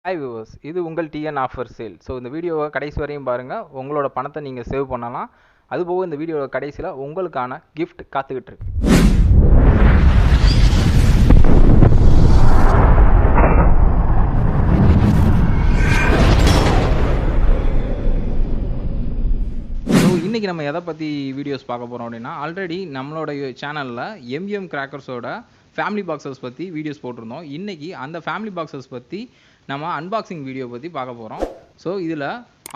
Hi viewers, இது உங்கள் TN offer sale. So இந்த வீடியோவை கடைசி வரையும் பாருங்கள். உங்களோட பணத்தை நீங்கள் சேவ் பண்ணலாம். அதுபோக இந்த வீடியோவை கடைசியில் உங்களுக்கான கிஃப்ட் காத்துக்கிட்டு இருக்கு. இன்றைக்கி நம்ம எதை பற்றி வீடியோஸ் பார்க்க போகிறோம் அப்படின்னா, ஆல்ரெடி நம்மளோட சேனலில் எம்எம் கிராக்கர்ஸோட ஃபேமிலி பாக்ஸஸ் பற்றி வீடியோஸ் போட்டிருந்தோம். இன்றைக்கி அந்த ஃபேமிலி பாக்ஸஸ் பற்றி நம்ம அன்பாக்சிங் வீடியோ பற்றி பார்க்க போகிறோம். ஸோ இதில்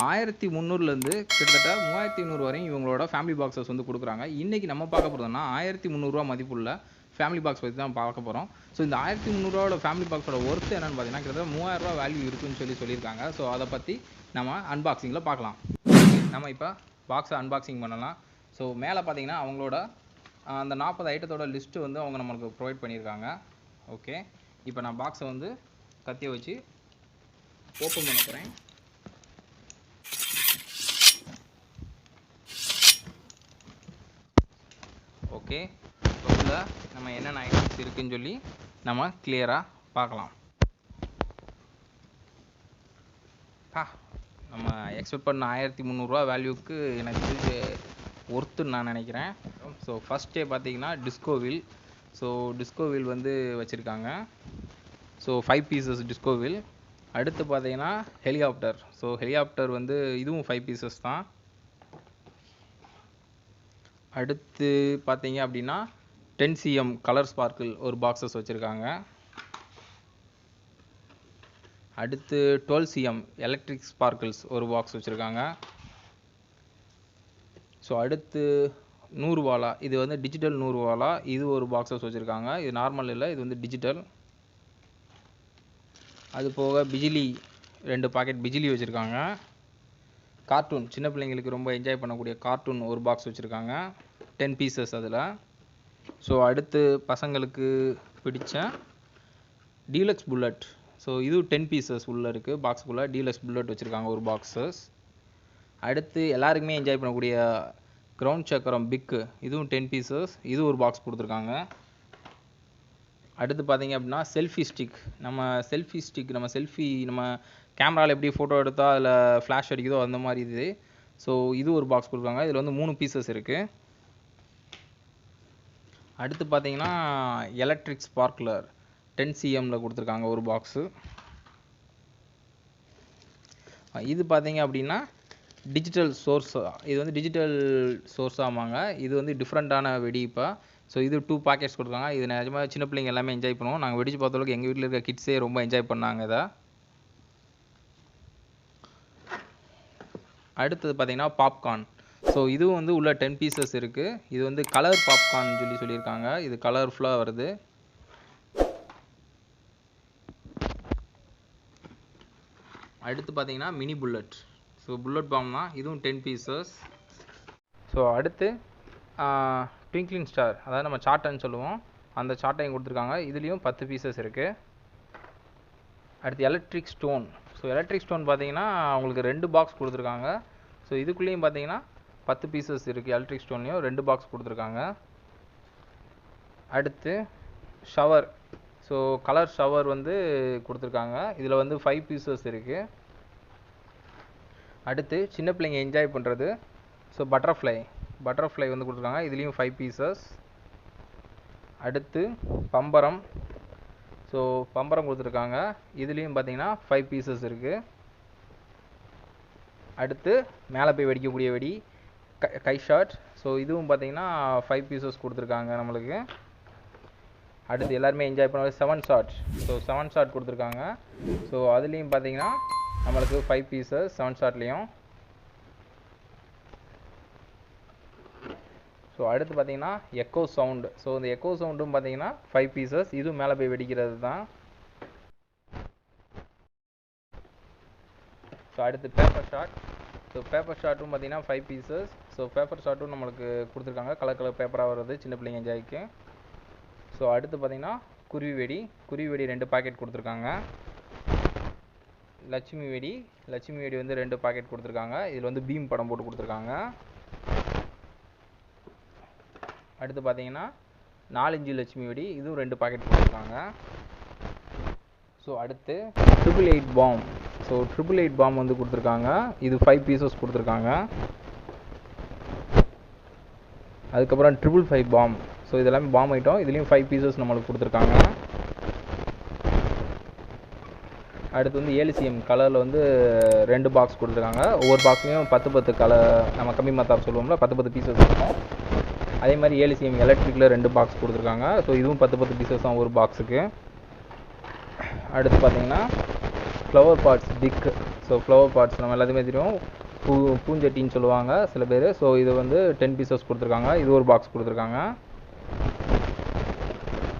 1300லேருந்து கிட்டத்தட்ட 3500 வரையும் இவங்களோட ஃபேமிலி பாக்ஸஸ் வந்து கொடுக்குறாங்க. இன்றைக்கி நம்ம பார்க்க போகிறோம்னா 1300 மதிப்புள்ள ஃபேமிலி பாக்ஸ் பற்றி தான் பார்க்க போகிறோம். ஸோ இந்த 1300 ஃபேமிலி பாக்ஸோட ஒர்த்து என்னென்னு பார்த்தீங்கன்னா கிட்டத்தட்ட 3000 வேல்யூ இருக்குதுன்னு சொல்லியிருக்காங்க. ஸோ அதை பற்றி நம்ம அன்பாக்சிங்கில் பார்க்கலாம். நம்ம இப்போ பாக்ஸை அன்பாக்சிங் பண்ணலாம். ஸோ மேலே பார்த்தீங்கன்னா அவங்களோட அந்த 40 ஐட்டத்தோட லிஸ்ட்டு வந்து அவங்க நம்மளுக்கு ப்ரொவைட் பண்ணியிருக்காங்க. ஓகே, இப்போ நான் பாக்ஸை வந்து கத்தியை வச்சு ஓப்பன் பண்ண போகிறேன். ஓகே, இதில் நம்ம என்னென்ன ஐட்டம்ஸ் இருக்குதுன்னு சொல்லி நம்ம கிளியராக பார்க்கலாம். நம்ம எக்ஸ்பெக்ட் பண்ண 1300 வேல்யூக்கு எனக்கு ஒர்த்துன்னு நான் நினைக்கிறேன். ஸோ ஃபஸ்ட்டே பார்த்தீங்கன்னா டிஸ்கோவில். ஸோ டிஸ்கோவில் வந்து வச்சுருக்காங்க. ஸோ 5 பீசஸ் டிஸ்கோவில். அடுத்து பார்த்தீங்கன்னா ஹெலிகாப்டர். ஸோ ஹெலிகாப்டர் வந்து இதுவும் 5 பீசஸ் தான். அடுத்து பார்த்தீங்க அப்படின்னா 10 cm கலர் ஸ்பார்க்கிள் ஒரு பாக்ஸஸ் வச்சுருக்காங்க. அடுத்து 12 cm எலக்ட்ரிக் ஸ்பார்க்கிள்ஸ் ஒரு பாக்ஸ் வச்சுருக்காங்க. ஸோ அடுத்து 100 வாலா, இது வந்து டிஜிட்டல் 100 வாலா, இது ஒரு பாக்ஸஸ் வச்சுருக்காங்க. இது நார்மல் இல்லை, இது வந்து டிஜிட்டல். அது போக பிஜிலி 2 பாக்கெட் பிஜிலி வச்சுருக்காங்க. கார்ட்டூன், சின்ன பிள்ளைங்களுக்கு ரொம்ப என்ஜாய் பண்ணக்கூடிய கார்ட்டூன் ஒரு பாக்ஸ் வச்சுருக்காங்க, 10 பீசஸ் அதில். ஸோ அடுத்து பசங்களுக்கு பிடிச்ச டீலக்ஸ் புல்லட். ஸோ இது 10 பீசஸ் உள்ளே இருக்குது பாக்ஸுக்குள்ளே. டீலக்ஸ் புல்லட் வச்சுருக்காங்க ஒரு பாக்ஸஸ். அடுத்து எல்லாருக்குமே என்ஜாய் பண்ணக்கூடிய கிரவுண்ட் சக்கரம் பிக்கு, இதுவும் 10 பீசஸ், இது ஒரு பாக்ஸ் கொடுத்துருக்காங்க. அடுத்து பார்த்தீங்க அப்படின்னா செல்ஃபி ஸ்டிக். நம்ம கேமராவில் எப்படி ஃபோட்டோ எடுத்தால் அதில் ஃப்ளாஷ் அடிக்குதோ அந்த மாதிரி இது. ஸோ இது ஒரு பாக்ஸ் கொடுத்துருக்காங்க. இதில் வந்து 3 பீசஸ் இருக்குது. அடுத்து பார்த்தீங்கன்னா எலக்ட்ரிக் ஸ்பார்க்லர் 10 cmல கொடுத்துருக்காங்க ஒரு பாக்ஸு. இது பார்த்தீங்க அப்படின்னா டிஜிட்டல் சோர்ஸ். இது வந்து டிஜிட்டல் சோர்ஸ் ஆமாங்க. இது வந்து டிஃப்ரெண்ட்டான வெடி. இப்போ ஸோ இது 2 பாக்கெட்ஸ் கொடுத்துருக்காங்க. இது நிஜமாக சின்ன பிள்ளைங்க எல்லாமே என்ஜாய் பண்ணுவோம். நாங்கள் வெடிச்சு பார்த்தளவுக்கு எங்கள் வீட்டில் இருக்க கிட்ஸே ரொம்ப என்ஜாய் பண்ணாங்க இதை. அடுத்தது பார்த்தீங்கன்னா பாப்கார்ன். ஸோ இதுவும் வந்து உள்ள 10 பீசஸ் இருக்குது. இது வந்து கலர் பாப்கார்ன் சொல்லியிருக்காங்க. இது கலர்ஃபுல்லாக வருது. அடுத்து பார்த்தீங்கன்னா mini bullet. So bullet bomb தான், இதுவும் 10 பீசஸ். ஸோ அடுத்து ட்விங்க்லிங் ஸ்டார், அதாவது நம்ம சாட்டைன்னு சொல்லுவோம், அந்த சாட்டையும் கொடுத்துருக்காங்க. இதுலேயும் 10 பீசஸ் இருக்குது. அடுத்து electric stone. So electric stone பார்த்தீங்கன்னா அவங்களுக்கு 2 பாக்ஸ் கொடுத்துருக்காங்க. ஸோ இதுக்குள்ளேயும் பார்த்தீங்கன்னா 10 பீசஸ் இருக்குது. எலக்ட்ரிக் ஸ்டோன்லேயும் 2 பாக்ஸ் கொடுத்துருக்காங்க. அடுத்து ஷவர். ஸோ கலர் ஷவர் வந்து கொடுத்துருக்காங்க. இதில் வந்து 5 பீசஸ் இருக்குது. அடுத்து சின்ன பிள்ளைங்க என்ஜாய் பண்ணுறது, ஸோ பட்டர்ஃப்ளை வந்து கொடுத்துருக்காங்க. இதுலேயும் 5 பீசஸ். அடுத்து பம்பரம். ஸோ பம்பரம் கொடுத்துருக்காங்க. இதுலேயும் பார்த்தீங்கன்னா 5 பீசஸ் இருக்குது. அடுத்து மேலே போய் வெடிக்கக்கூடிய வெடி கை ஷாட். ஸோ இதுவும் பார்த்தீங்கன்னா 5 பீசஸ் கொடுத்துருக்காங்க நம்மளுக்கு. அடுத்து எல்லாருமே என்ஜாய் பண்ணுறது 7 ஷாட். ஸோ 7 ஷாட் கொடுத்துருக்காங்க. ஸோ அதுலேயும் பார்த்தீங்கன்னா நம்மளுக்கு 5 பீசஸ் 7 ஷாட்லேயும். ஸோ அடுத்து பார்த்தீங்கன்னா எக்கோ சவுண்டு. ஸோ இந்த எக்கோ சவுண்டும் பார்த்தீங்கன்னா 5 பீசஸ். இதுவும் மேலே போய் வெடிக்கிறது தான். ஸோ அடுத்து பேப்பர் ஷாட். ஸோ பேப்பர் ஷாட்டும் பார்த்தீங்கன்னா 5 பீசஸ். ஸோ பேப்பர் ஷாட்டும் நம்மளுக்கு கொடுத்துருக்காங்க. கலர் பேப்பராக வருது சின்ன பிள்ளைங்க என்ஜாய்க்கு. ஸோ அடுத்து பார்த்தீங்கன்னா குருவி வெடி 2 பாக்கெட் கொடுத்துருக்காங்க. லட்சுமி வெடி வந்து 2 பாக்கெட் கொடுத்துருக்காங்க. இதில் வந்து பீம் படம் போட்டு கொடுத்துருக்காங்க. அடுத்து பார்த்தீங்கன்னா 4 இன்ச்சு லட்சுமி வெடி, இதுவும் 2 பாக்கெட் கொடுத்துருக்காங்க. ஸோ அடுத்து 888 பாம். ஸோ 888 பாம் வந்து கொடுத்துருக்காங்க. இது 5 பீசஸ் கொடுத்துருக்காங்க. அதுக்கப்புறம் 555 பாம். ஸோ இதெல்லாமே பாம் ஐட்டம். இதுலேயும் 5 பீசஸ் நம்மளுக்கு கொடுத்துருக்காங்க. அடுத்து வந்து ஏலிசிஎம் கலரில் வந்து 2 பாக்ஸ் கொடுத்துருக்காங்க. ஒவ்வொரு பாக்ஸ்லேயும் 10 கலர், நம்ம கம்மி மத்தாப் சொல்லுவோம்ல, 10 பீசஸ் இருக்கும். அதே மாதிரி ஏலிசிஎம் எலக்ட்ரிக்கில் 2 பாக்ஸ் கொடுத்துருக்காங்க. ஸோ இதுவும் 10 பீசஸ் தான் ஒரு பாக்ஸுக்கு. அடுத்து பார்த்தீங்கன்னா flower pots big. So flower pots நம்ம எல்லாத்தையுமே தெரியும், பூஞ்சட்டின்னு சொல்லுவாங்க சில பேர். ஸோ இது வந்து 10 பீசஸ் கொடுத்துருக்காங்க. இது ஒரு பாக்ஸ் கொடுத்துருக்காங்க.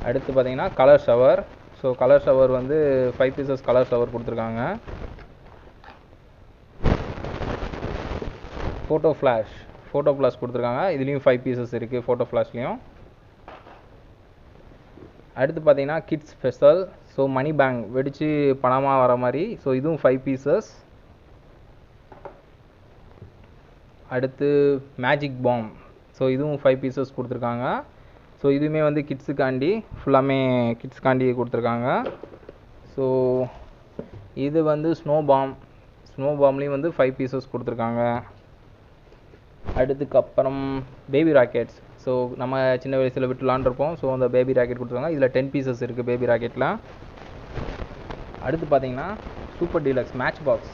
அடுத்து பார்த்தீங்கன்னா colour shower. So colour shower வந்து 5 பீசஸ் கலர் ஷவர் கொடுத்துருக்காங்க. ஃபோட்டோ ஃப்ளாஷ் கொடுத்துருக்காங்க. இதுலேயும் 5 பீசஸ் இருக்குது ஃபோட்டோ ஃப்ளாஷ்லேயும். அடுத்து பார்த்தீங்கன்னா kids special. So money bank வெடித்து பணமாக வர மாதிரி. ஸோ இதுவும் 5 பீசஸ். அடுத்து மேஜிக் பாம். ஸோ இதுவும் 5 பீசஸ் கொடுத்துருக்காங்க. ஸோ இதுவுமே வந்து கிட்ஸுக்காண்டி, ஃபுல்லாமே கிட்ஸுக்காண்டி கொடுத்துருக்காங்க. ஸோ இது வந்து ஸ்னோ பாம்லேயும் வந்து 5 பீசஸ் கொடுத்துருக்காங்க. அடுத்துக்கப்புறம் பேபி ராக்கெட்ஸ். ஸோ நம்ம சின்ன வயசில் விட்டு விளாண்டுருப்போம். ஸோ அந்த பேபி ராக்கெட் கொடுத்துருக்காங்க. இதில் 10 பீசஸ் இருக்குது பேபி ராக்கெட்டில். அடுத்து பார்த்தீங்கன்னா super deluxe match box.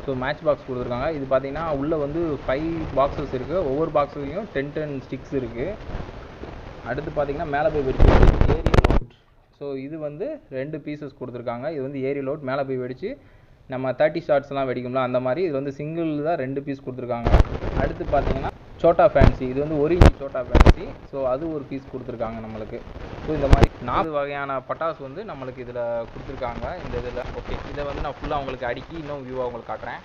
So match box கொடுத்துருக்காங்க. இது பார்த்தீங்கன்னா உள்ளே வந்து 5 பாக்ஸஸ் இருக்குது. ஒவ்வொரு பாக்ஸ்லேயும் 10 ஸ்டிக்ஸ் இருக்குது. அடுத்து பார்த்தீங்கன்னா மேலே போய் வெடிச்சு ஏரியல் லோட். ஸோ இது வந்து 2 பீசஸ் கொடுத்துருக்காங்க. இது வந்து ஏரியல் லோட், மேலே போய் வெடிச்சு நம்ம 30 ஷாட்ஸ்லாம் வெடிக்கும்ல அந்த மாதிரி. இது வந்து சிங்கிள் தான் 2 பீஸ் கொடுத்துருக்காங்க. அடுத்து பார்த்தீங்கன்னா சோட்டா ஃபேன்சி. இது வந்து 1 இன்ச் சோட்டா ஃபேன்சி. ஸோ அது ஒரு பீஸ் கொடுத்துருக்காங்க நம்மளுக்கு. ஸோ இந்த மாதிரி 4 வகையான பட்டாசு வந்து நம்மளுக்கு இதில் கொடுத்துருக்காங்க இந்த இதில். ஓகே, இதை வந்து நான் ஃபுல்லாக உங்களுக்கு அடுக்கி இன்னும் வியூவாக உங்களுக்கு காட்டுறேன்.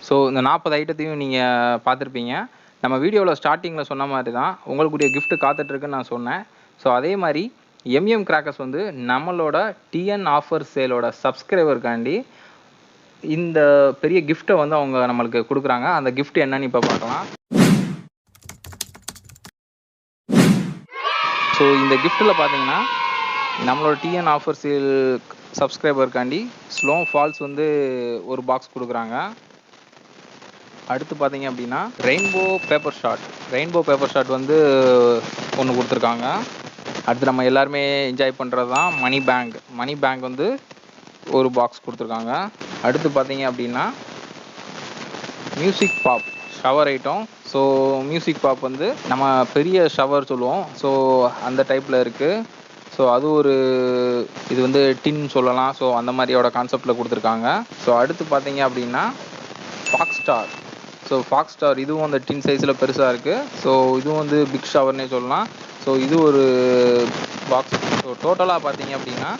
ஸோ இந்த 40 ஐட்டத்தையும் நீங்கள் பார்த்துருப்பீங்க. நம்ம வீடியோவில் ஸ்டார்டிங்கில் சொன்ன மாதிரி தான் உங்களுக்குரிய கிஃப்ட்டு காத்துட்ருக்குன்னு நான் சொன்னேன். ஸோ அதே மாதிரி எம்எம் கிராக்கர்ஸ் வந்து நம்மளோட டிஎன் ஆஃபர் சேலோட சப்ஸ்கிரைபருக்காண்டி இந்த பெரிய கிஃப்ட்டை வந்து அவங்க நம்மளுக்கு கொடுக்குறாங்க. அந்த கிஃப்ட் என்னன்னு இப்போ பார்க்கலாம். ஸோ இந்த கிஃப்ட்டில் பார்த்தீங்கன்னா நம்மளோட டிஎன் ஆஃபர் சேல் சப்ஸ்கிரைபருக்காண்டி ஸ்லோ ஃபால்ஸ் வந்து ஒரு பாக்ஸ் கொடுக்குறாங்க. அடுத்து பார்த்தீங்க அப்படின்னா ரெயின்போ பேப்பர் ஷாட் வந்து ஒன்று கொடுத்துருக்காங்க. அடுத்து நம்ம எல்லாருமே என்ஜாய் பண்ணுறது தான் மணி பேங்க் வந்து ஒரு பாக்ஸ் கொடுத்துருக்காங்க. அடுத்து பார்த்தீங்க அப்படின்னா music pop shower item. So music pop வந்து நம்ம பெரிய ஷவர் சொல்லுவோம். ஸோ அந்த டைப்பில் இருக்குது. ஸோ அது ஒரு இது வந்து டின் சொல்லலாம். ஸோ அந்த மாதிரியோட கான்செப்டில் கொடுத்துருக்காங்க. ஸோ அடுத்து பார்த்தீங்க அப்படின்னா ஃபாக்ஸ் ஸ்டார் இதுவும் அந்த டின் சைஸில் பெருசாக இருக்குது. ஸோ இதுவும் வந்து பிக் ஷவர்னே சொல்லலாம். ஸோ இது ஒரு பாக்ஸ். ஸோ டோட்டலாக பார்த்தீங்க அப்படின்னா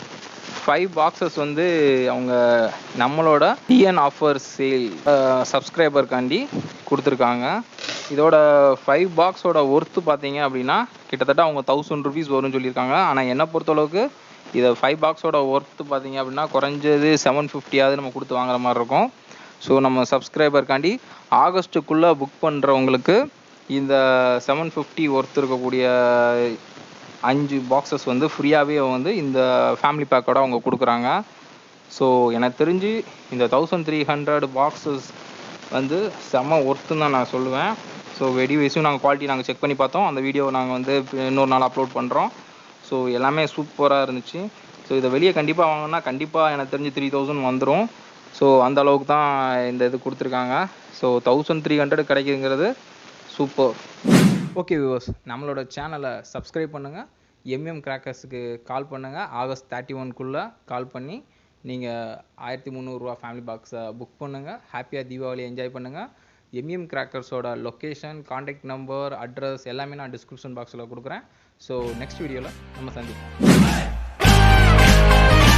5 பாக்ஸஸ் வந்து அவங்க நம்மளோட டிஎன் ஆஃபர் சேல் சப்ஸ்கிரைபருக்காண்டி கொடுத்துருக்காங்க. இதோட 5 பாக்ஸோட ஒர்த்து பார்த்தீங்க அப்படின்னா கிட்டத்தட்ட அவங்க 1000 ருபீஸ் வரும்னு சொல்லியிருக்காங்க. ஆனால் என்னை பொறுத்தளவுக்கு இதை 5 பாக்ஸோட ஒர்த்து பார்த்தீங்க அப்படின்னா குறைஞ்சது 750 நம்ம கொடுத்து வாங்குற மாதிரி இருக்கும். ஸோ நம்ம சப்ஸ்கிரைபருக்காண்டி ஆகஸ்ட்டுக்குள்ளே புக் பண்ணுறவங்களுக்கு இந்த 750 ஒர்த் இருக்கக்கூடிய 5 பாக்ஸஸ் வந்து ஃப்ரீயாகவே வந்து இந்த ஃபேமிலி பேக்கோட அவங்க கொடுக்குறாங்க. ஸோ எனக்கு தெரிஞ்சு இந்த 1300 பாக்ஸஸ் வந்து செம்ம ஒர்த்துன்னு தான் நான் சொல்லுவேன். ஸோ வெடி வைஸும் நாங்கள் குவாலிட்டி நாங்கள் செக் பண்ணி பார்த்தோம். அந்த வீடியோவை நாங்கள் வந்து இன்னொரு நாள் அப்லோட் பண்ணுறோம். ஸோ எல்லாமே சூப்பராக இருந்துச்சு. ஸோ இதை வெளியே கண்டிப்பாக வாங்கினா கண்டிப்பாக எனக்கு தெரிஞ்சு 3000 வந்துடும். ஸோ அந்த அளவுக்கு தான் இந்த இது கொடுத்துருக்காங்க. ஸோ 1300 கிடைக்குங்கிறது சூப்பர். ஓகே வியூவர்ஸ், நம்மளோட சேனலை சப்ஸ்கிரைப் பண்ணுங்கள். எம்எம் கிராக்கர்ஸுக்கு கால் பண்ணுங்கள். August 31க்குள்ளே கால் பண்ணி நீங்கள் 1300 ரூபா ஃபேமிலி பாக்ஸை புக் பண்ணுங்கள். ஹாப்பியாக தீபாவளி என்ஜாய் பண்ணுங்கள். எம்எம் கிராக்கர்ஸோட லொக்கேஷன், காண்டாக்ட் நம்பர், அட்ரஸ் எல்லாமே நான் டிஸ்கிரிப்ஷன் பாக்ஸில் கொடுக்குறேன். ஸோ நெக்ஸ்ட் வீடியோவில் நம்ம சந்திப்போம்.